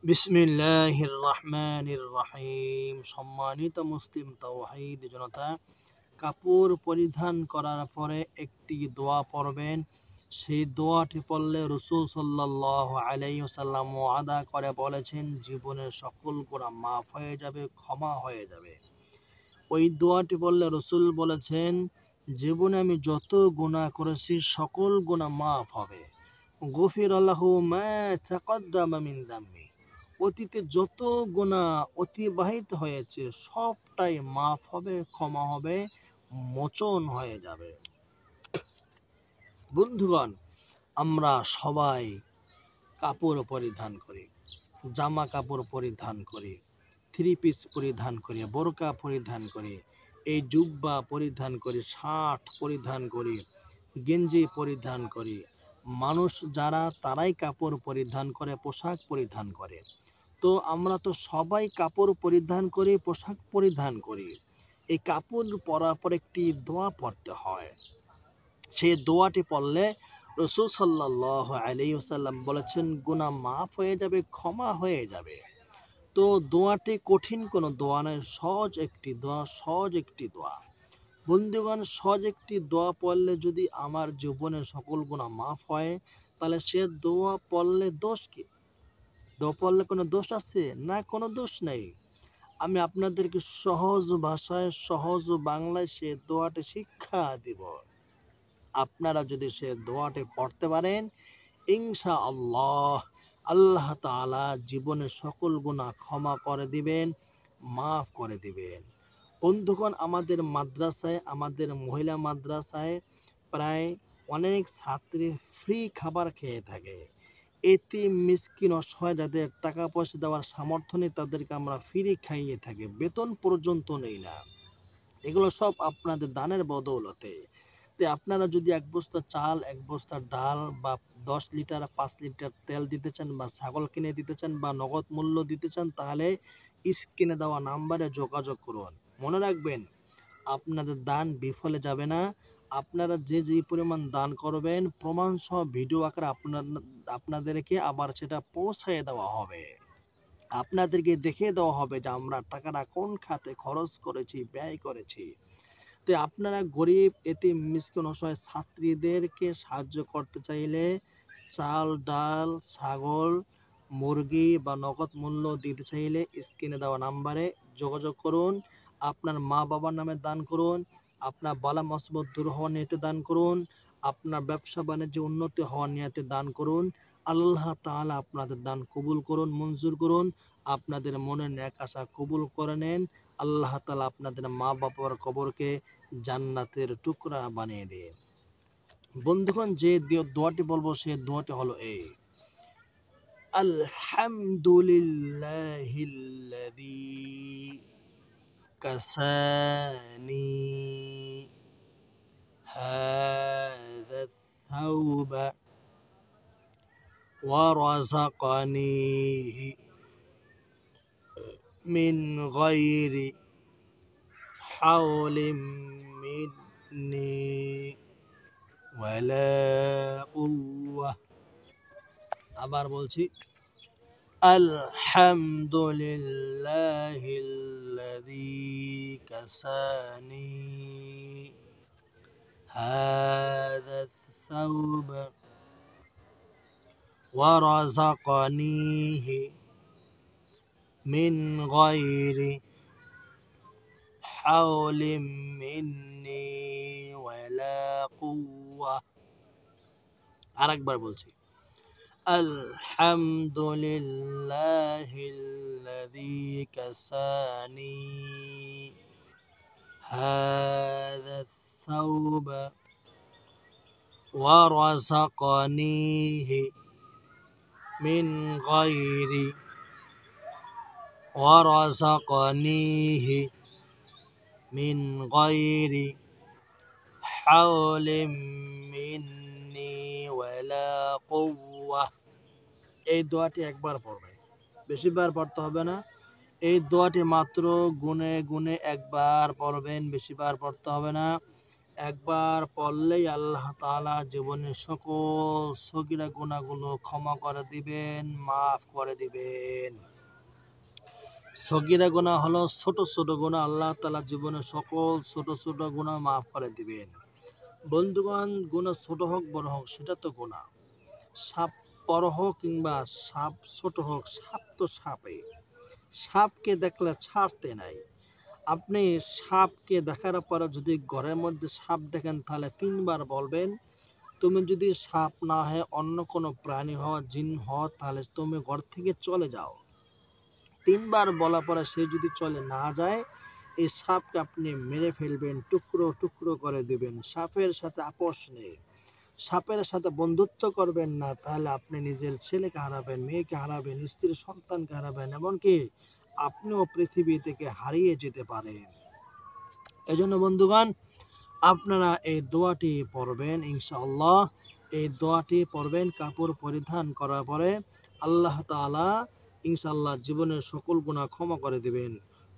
বিসমিল্লাহির রহমানির রহিম। সম্মানিত মুসলিম তাওহীদ জনতা, কাপড় পরিধান করার পরে একটি দোয়া পড়বেন। সেই দোয়াটি পড়লে রাসূল সাল্লাল্লাহু আলাইহি ওয়াসাল্লাম ওয়াদা করে বলেছেন, জীবনের সকল গুনাহ মাফ হয়ে যাবে, ক্ষমা হয়ে যাবে। ওই দোয়াটি বললে রাসূল বলেছেন, জীবনে আমি যত গুনাহ করেছি সকল গুনাহ মাফ হবে। গফির লাহু মা তাকাদ্দামা মিন যামবি। অতীতে যত গুনাহ অতিবাহিত হয়েছে সবটাই মাফ হবে, ক্ষমা হবে, মোচন হয়ে যাবে। বন্ধুগণ, আমরা সবাই কাপড় পরিধান করি, জামা কাপড় পরিধান করি, থ্রি পিস পরিধান করি, বোরকা পরিধান করি, এই জুব্বা পরিধান করি, শার্ট পরিধান করি, গেঞ্জি পরিধান করি। মানুষ যারা তারাই কাপড় পরিধান করে, পোশাক পরিধান করে। তো আমরা তো সবাই কাপড় পরিধান করি, পোশাক পরিধান করি। এই কাপড় পরার পর একটি দোয়া পড়তে হয়। সেই দোয়াটি পড়লে রাসূল সাল্লাল্লাহু আলাইহি ওয়াসাল্লাম বলেছেন, গুনাহ মাফ হয়ে যাবে, ক্ষমা হয়ে যাবে। তো দোয়াটি কঠিন কোনো দোয়া নয়, সহজ একটি দোয়া। বন্ধুগণ, সহজ একটি দোয়া পড়লে যদি আমার জীবনের সকল গুনাহ মাফ হয়, তাহলে সে দোয়া পড়লে দোষ কি? দোয়া পড়লে কোনো দোষ আছে? না, কোনো দোষ নেই। আমি আপনাদেরকে সহজ ভাষায়, সহজ বাংলায় সে দোয়াটি শিক্ষা দিব। আপনারা যদি সে দোয়াটি পড়তে পারেন, ইনশাআল্লাহ আল্লাহ তাআলা জীবনের সকল গুনাহ ক্ষমা করে দিবেন, মাফ করে দিবেন। বন্ধুগণ, আমাদের মাদ্রাসায়, আমাদের মহিলা মাদ্রাসায় প্রায় অনেক ছাত্রী ফ্রি খাবার খেয়ে থাকে। এতিম, মিসকিন, অসহায় যাদের টাকা পয়সা দেওয়ার সামর্থ্য নেই তাদেরকে আমরা ফ্রি খাইয়ে থাকি, বেতন পর্যন্ত নেই না। এগুলো সব আপনাদের দানের বদৌলতে। তো আপনারা যদি এক বস্তা চাল, এক বস্তা ডাল বা 10 লিটার 5 লিটার তেল দিতে চান, বা ছাগল কিনে দিতে চান, বা নগদ মূল্য দিতে চান, তাহলে স্ক্রিনে দেওয়া নাম্বারে যোগাযোগ করুন। মনে রাখবেন, আপনাদের দান বিফলে যাবে না। আপনারা যে পরিমাণ দান করবেন, প্রমাণ সহ ভিডিও আকারে আপনাদেরকে আবার সেটা পৌঁছায় দেওয়া হবে। আপনাদেরকে দেখিয়ে দেওয়া হবে যে আমরা টাকাটা কোন খাতে খরচ করেছি, ব্যয় করেছি। তো আপনারা গরিব, এতিম, মিসকিন, অসহায় ছাত্রীদেরকে সাহায্য করতে চাইলে চাল, ডাল, ছাগল, মুরগি বা নগদ মূল্য দিতে চাইলে স্ক্রিনে দেওয়া নাম্বারে যোগাযোগ করুন। আপনার মা বাবার নামে দান করুন, আপনার বালা মুসিবত দূর হওয়ার নিয়তে দান করুন, আপনার ব্যবসা বাণিজ্য উন্নতি হওয়ার নিয়তে দান করুন। আল্লাহ তাআলা আপনাদের দান কবুল করুন, মঞ্জুর করুন। আপনাদের মনের নেক আশা কবুল করে নেন। আল্লাহ তাআলা আপনাদের মা বাবার কবরকে জান্নাতের টুকরা বানিয়ে দেন। বন্ধুগণ, যে দোয়াটি বলবো সে দোয়াটি হলো এই: আলহামদুলিল্লাহিল্লাযী কাসানি হাযা الثوب ورزقنيه من غير حول مني ولا قوة। আবার বলছি, আলহামদুলিল্লাহিল্লাযী কাসানি হাযা الثوب ورزقنيه من غير حول مني ولا قوة। আরেকবার বলছি, আলহামদুলিল্লাহিল্লাযী কাসানি হাযা الثوب ورزقنيه من غير ورزقنيه من غير حول مني ولا قوة। এই দোয়াটি একবার পড়বেন, বেশিবার পড়তে হবে না। এই দোয়াটি মাত্র গুনে গুনে একবার পড়বেন, বেশিবার পড়তে হবে না। একবার পড়লেই আল্লাহ তাআলা জীবনের সকল সগীরা গুনাহগুলো ক্ষমা করে দিবেন, মাফ করে দিবেন। সগীরা গুনাহ হলো ছোট ছোট গুনাহ, আল্লাহ তাআলা জীবনের সকল ছোট ছোট গুনাহ মাফ করে দিবেন। বন্ধুগণ, গুনাহ ছোট হোক বড় হোক সেটা তো গুনাহ। সাপ বড় হোক কিংবা সাপ ছোট হোক, সাপ তো সাপে। সাপকে দেখলে ছাড়তে নাই। আপনি সাপকে দেখার পরে যদি ঘরের মধ্যে সাপ দেখেন তাহলে ৩ বার বলবেন, তুমি যদি সাপ না হয়ে অন্য কোনো প্রাণী হও, জিন হও, তাহলে তুমি ঘর থেকে চলে যাও। ৩ বার বলার পরে সে যদি চলে না যায়, এই সাপকে আপনি মেরে ফেলবেন, টুকরো টুকরো করে দিবেন। সাপের সাথে আপোষ নেই। সাপের সাথে বন্ধুত্ব করবেন না, তাহলে আপনি নিজের ছেলেকে হারাবেন, মেয়েকে হারাবেন, স্ত্রী সন্তানকে হারাবেন, এমনকি আপনিও পৃথিবী থেকে হারিয়ে যেতে পারেন। এজন্য বন্ধুগণ, আপনারা এই দোয়াটি পড়বেন ইনশাআল্লাহ। এই দোয়াটি পড়বেন কাপড় পরিধান করার পরে। আল্লাহ তাআলা ইনশাআল্লাহ জীবনের সকল গুনাহ ক্ষমা করে দিবেন।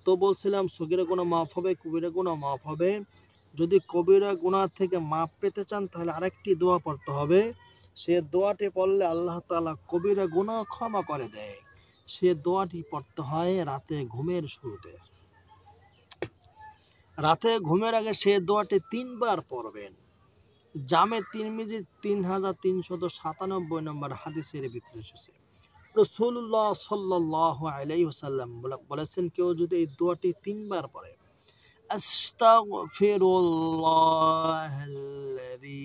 তো বলছিলাম সগীরা গুনাহ মাফ হবে, কবিরা গুনাহ মাফ হবে। যদি কবিরা গুনাহ থেকে মাপ পেতে চান তাহলে আরেকটি দোয়া পড়তে হবে। সে দোয়াটি পড়লে আল্লাহ তাআলা কবিরা গুনাহ ক্ষমা করে দেয়। সে দোয়াটি পড়তে হয় রাতে ঘুমের শুরুতে। রাতে ঘুমের আগে সে দোয়াটি ৩ বার পড়বেন। জামে তিরমিজি ৩৩৯৭ নম্বর হাদিসের ভিতরে এসেছে। রাসূলুল্লাহ সাল্লাল্লাহু আলাইহি ওয়াসাল্লাম বলেছেন, কেউ যদি এই দোয়াটি ৩ বার পড়ে, আস্তাগফিরুল্লাহাল্লাযী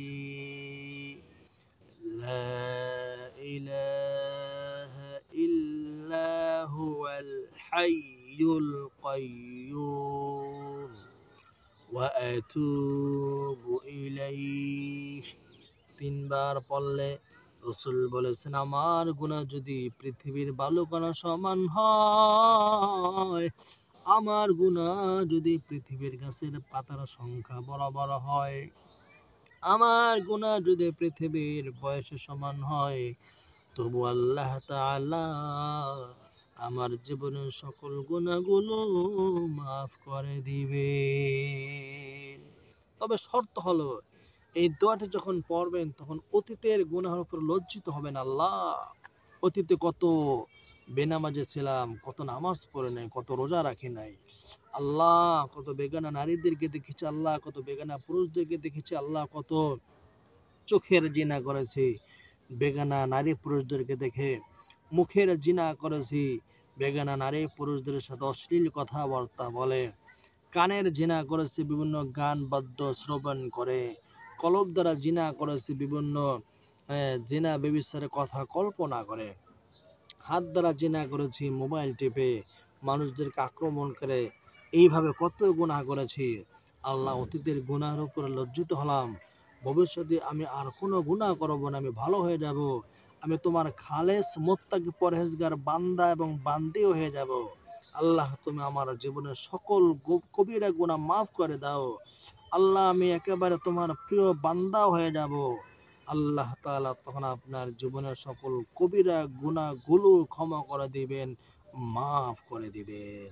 লা ইলাহা ইল্লা হুয়াল হাইয়ুল কাইয়্যুম ওয়া আতুবু ইলাইহি। ৩ বার পড়লে রাসূল বলেছেন, আমার গুনাহ যদি পৃথিবীর বালুকণা সমান হয়, আমার গুনাহ যদি পৃথিবীর গাছের পাতার সংখ্যা বরাবর হয়, আমার গুনাহ যদি পৃথিবীর বয়সের সমান হয়, তবু আল্লাহ তাআলা আমার জীবনের সকল গুনাহগুলো মাফ করে দিবেন। তবে শর্ত হলো, এই দোয়াটি যখন পড়বেন তখন অতীতের গুনাহের উপর লজ্জিত হবেন। আল্লাহ, অতীতে কত বেনামাজে ছিলাম, কত নামাজ পড়ে নাই, কত রোজা রাখি নাই। আল্লাহ, কত বেগানা নারীদেরকে দেখেছি, আল্লাহ কত বেগানা পুরুষদেরকে দেখেছি, আল্লাহ কত চোখের জিনা করেছি বেগানা নারী পুরুষদেরকে দেখে, মুখের জিনা করেছি বেগানা নারী পুরুষদের সাথে অশ্লীল কথাবার্তা বলে, কানের জিনা করেছি বিভিন্ন গান বাদ্য শ্রবণ করে, কলব দ্বারা জিনা করেছি বিভিন্ন জিনা ব্যভিচারের কথা কল্পনা করে, হাত দ্বারা জিনা করেছি মোবাইল টিপে মানুষদেরকে আক্রমণ করে, এইভাবে কত গুনাহ করেছি। আল্লাহ, অতীতের গুনাহের উপরে লজ্জিত হলাম। ভবিষ্যতে আমি আর কোনো গুনাহ করব না, আমি ভালো হয়ে যাব। আমি তোমার খালেস মুত্তাকি পরহেজগার বান্দা এবং বান্দিও হয়ে যাব। আল্লাহ, তুমি আমার জীবনের সকল কবিরা গুনাহ মাফ করে দাও। আল্লাহ, আমি একেবারে তোমার প্রিয় বান্দা হয়ে যাব। আল্লাহ তাআলা তখন আপনার জীবনের সকল কবিরা গুনাহগুলো ক্ষমা করে দিবেন, মাফ করে দিবেন।